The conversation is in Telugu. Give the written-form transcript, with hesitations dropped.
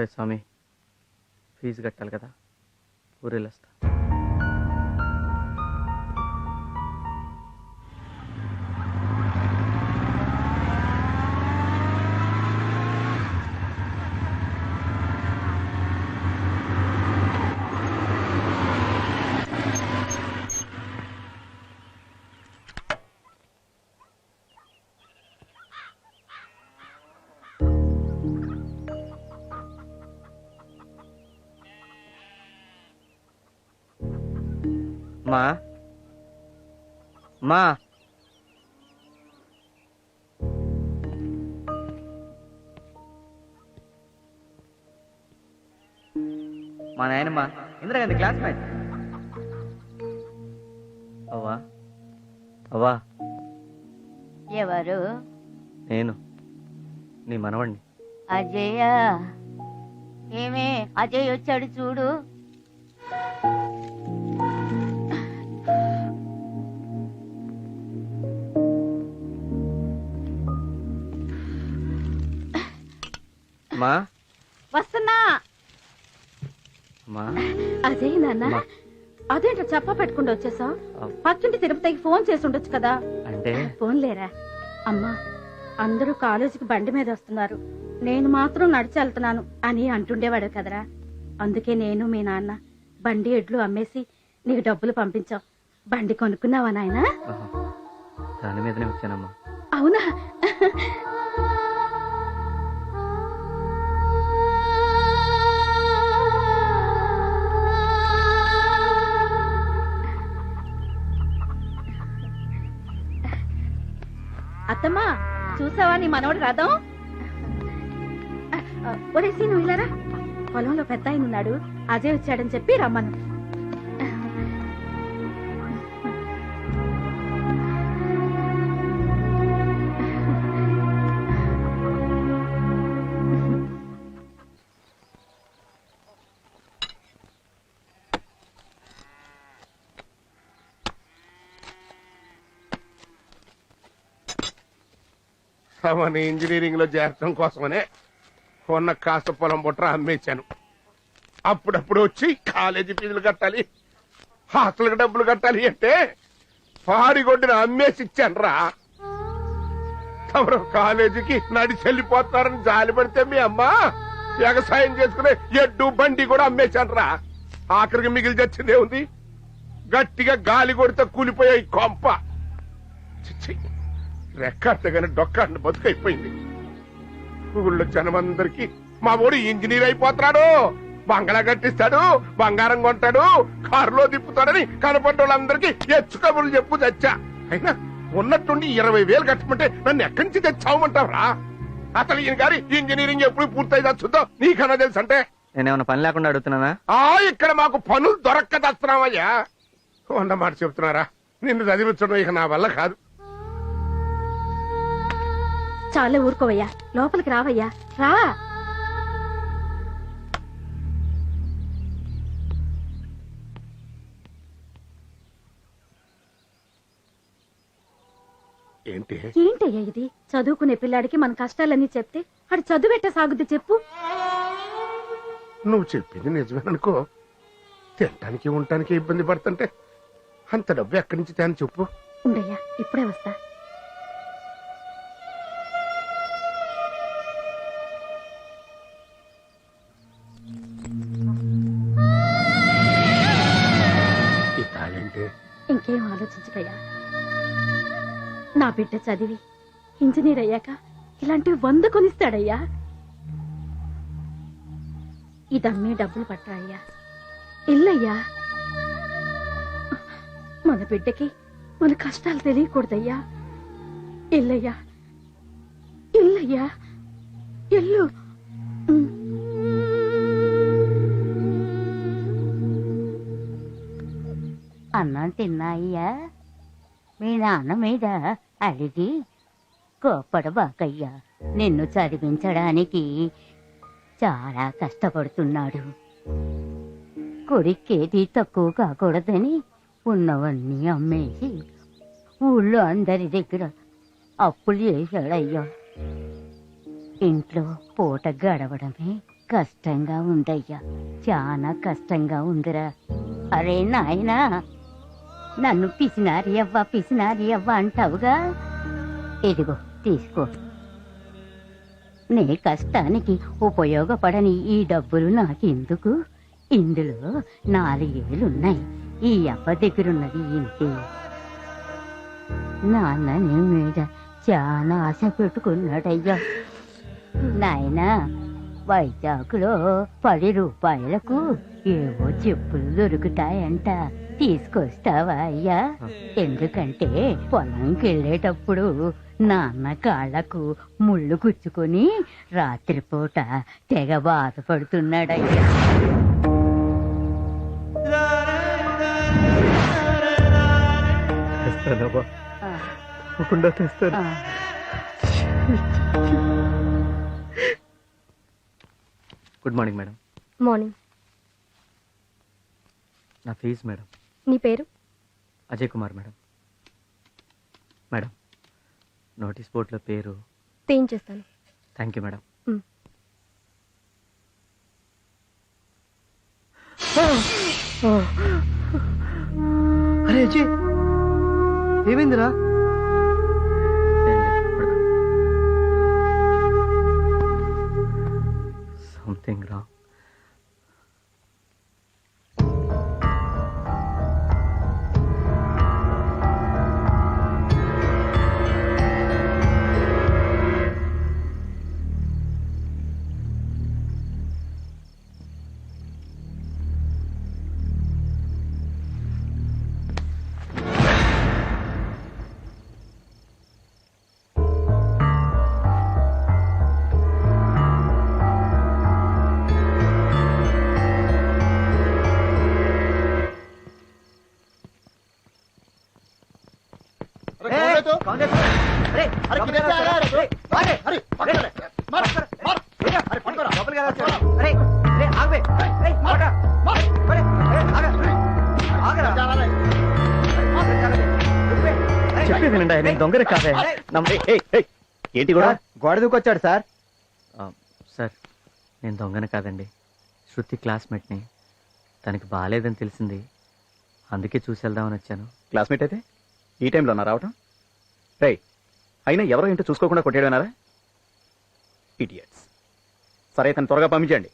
మర్చిపోయా స్వామి, ఫీజు కట్టాలి కదా, ఊరెళ్ళొస్తా. మా మా మా నాయనమ్మా ఇందిరాగాంధీ క్లాస్మేట్. అవ్వా అవ్వా. ఎవరు? నేను నీ మనవణ్ణి. అజయ్. ఏమే అజయ్ వచ్చాడు చూడు. మా వస్తున్నా. అజయ్ నాన్న, అదేంటో చెప్ప పెట్టుకుంటూ వచ్చేసావు? పక్కింటి తిరుపతికి ఫోన్ చేసి ఉండొచ్చు కదా. అంటే ఫోన్ లేరా? అమ్మా, అందరూ కాలేజీకి బండి మీద వస్తున్నారు, నేను మాత్రం నడిచి వెళ్తున్నాను అని అంటుండేవాడు కదరా. అందుకే నేను మీ నాన్న బండి ఎడ్లు అమ్మేసి నీకు డబ్బులు పంపించావు. బండి కొనుక్కున్నావా నాయనా? దాని మీదనే వచ్చానమ్మా. అవునా? అత్తమ్మా, చూసావా నీ మనవడు రాదాం? ఒరేసి నువ్వు ఇలారా, పొలంలో పెద్ద ఆయన ఉన్నాడు, అజయ్ వచ్చాడని చెప్పి రమ్మను. అవన్నీ ఇంజనీరింగ్ లో చేరటం కోసమనే కొన్న కాస్త పొలం బుట్ర అమ్మేశాను. అప్పుడప్పుడు వచ్చి కాలేజీ ఫీజులు కట్టాలి, హాస్టల్కి డబ్బులు కట్టాలి అంటే పాడిగొడ్డిన అమ్మేసి ఇచ్చాను రా. తమరు కాలేజీకి నడిచి వెళ్ళిపోతారని జాలి పడితే మీ అమ్మ వ్యవసాయం చేసుకునే ఎడ్డు బండి కూడా అమ్మేశాను రా. ఆఖరికి మిగిలి చచ్చిందే ఉంది, గట్టిగా గాలి కొడితే కూలిపోయాయి కొంప. రెక్కాడితేగానే డొక్కాడిని బతుకైపోయింది. ఊళ్ళో జనమందరికి మా ఊడు ఇంజనీర్ అయిపోతున్నాడు, బంగళా కట్టిస్తాడు, బంగారం కొంటాడు, కారులో తిప్పుతాడని కనపడ్డ వాళ్ళందరికీ ఎచ్చుకబులు చెప్పు తెచ్చా. అయినా ఉన్నట్టుండి 20,000 కట్టమంటే నన్ను ఎక్కడి నుంచి తెచ్చావమంటావురా? అసలు ఈయన గారి ఇంజనీరింగ్ ఎప్పుడు పూర్తయి తెచ్చుద్దో నీకన్నా తెలుసు. అంటే నేనేమన్నా పని లేకుండా అడుగుతున్నానా? ఇక్కడ మాకు పనులు దొరక్క తెస్తున్నావయ్యా. అన్నమాట చెప్తున్నారా? నిన్ను చదివించడం ఇక నా వల్ల కాదు. చాలా ఊరుకోవయ్యా, లోపలికి రావయ్యా, రా. ఏంటయ్యా ఇది? చదువుకునే పిల్లాడికి మన కష్టాలన్నీ చెప్తే వాడు చదువెట్ట సాగుద్ది చెప్పు. నువ్వు చెప్పింది నిజమేననుకో, తినటానికి ఉండటానికి ఇబ్బంది పడుతుంటే అంత డబ్బు ఎక్కడి నుంచి తేని చెప్పు. ఉండయ్యా, ఇప్పుడే వస్తా. ఇంకేం ఆలోచించకయ్యా, నా బిడ్డ చదివి ఇంజనీర్ అయ్యాక ఇలాంటివి 100 కొనిస్తాడయ్యా. ఇదమ్మి డబ్బులు పట్టాయ్యా, ఇల్లయ్యా. మన బిడ్డకి మన కష్టాలు తెలియకూడదయ్యా. ఇల్లయ్యా, ఇల్లయ్యా, ఇల్లు. అన్నం తిన్నాయ్యా? మీ నాన్న మీద అడిగి కోప్పడబాకయ్యా. నిన్ను చదివించడానికి చాలా కష్టపడుతున్నాడు. కొడుకేది తక్కువ కాకూడదని ఉన్నవన్నీ అమ్మేసి ఊళ్ళో అందరి దగ్గర అప్పులు చేశాడయ్యా. ఇంట్లో పూట గడవడమే కష్టంగా ఉందయ్యా, చాలా కష్టంగా ఉందిరా. అరే నాయనా, నన్ను పిసినారి అవ్వ అంటావుగా, ఇదిగో తీసుకో. నీ కష్టానికి ఉపయోగపడని ఈ డబ్బులు నాకెందుకు? ఇందులో 4 ఏళ్ళున్నాయి. ఈ అవ్వ దగ్గరున్నది ఇంతే. నాన్న నీ మీద చాలా ఆశ పెట్టుకున్నాడయ్యా. నాయనా, వైజాగ్లో 10 రూపాయలకు ఏవో చెప్పులు దొరుకుతాయంట, తీసుకొస్తావా అయ్యా? ఎందుకంటే పొలంకి వెళ్ళేటప్పుడు నాన్న కాళ్లకు ముళ్ళు గుచ్చుకొని రాత్రిపూట తెగ బాధపడుతున్నాడయ్యా. Good morning madam. మార్నింగ్. నా ఫీజు మేడం. నీ పేరు? Ajay Kumar madam. Madam, notice బోర్డులో పేరు చేయించేస్తాను. Thank you madam. అరే అజయ్, ఏమైందిరా? Something wrong. చెప్పేదేనండి, నేను దొంగనే కాదే. ఏంటి కూడా గోడ దూకొచ్చాడు సార్? సార్, నేను దొంగన కాదండి, శృతి క్లాస్మేట్ని. తనకి బాగాలేదని తెలిసింది, అందుకే చూసి వెళ్దామని వచ్చాను. క్లాస్మేట్ అయితే ఈ టైంలో నా రావటం? రే, అయినా ఎవరో ఏంటో చూసుకోకుండా కొట్టేయడన్నారా? ఇడియట్స్. సరే, తను త్వరగా పంపించండి.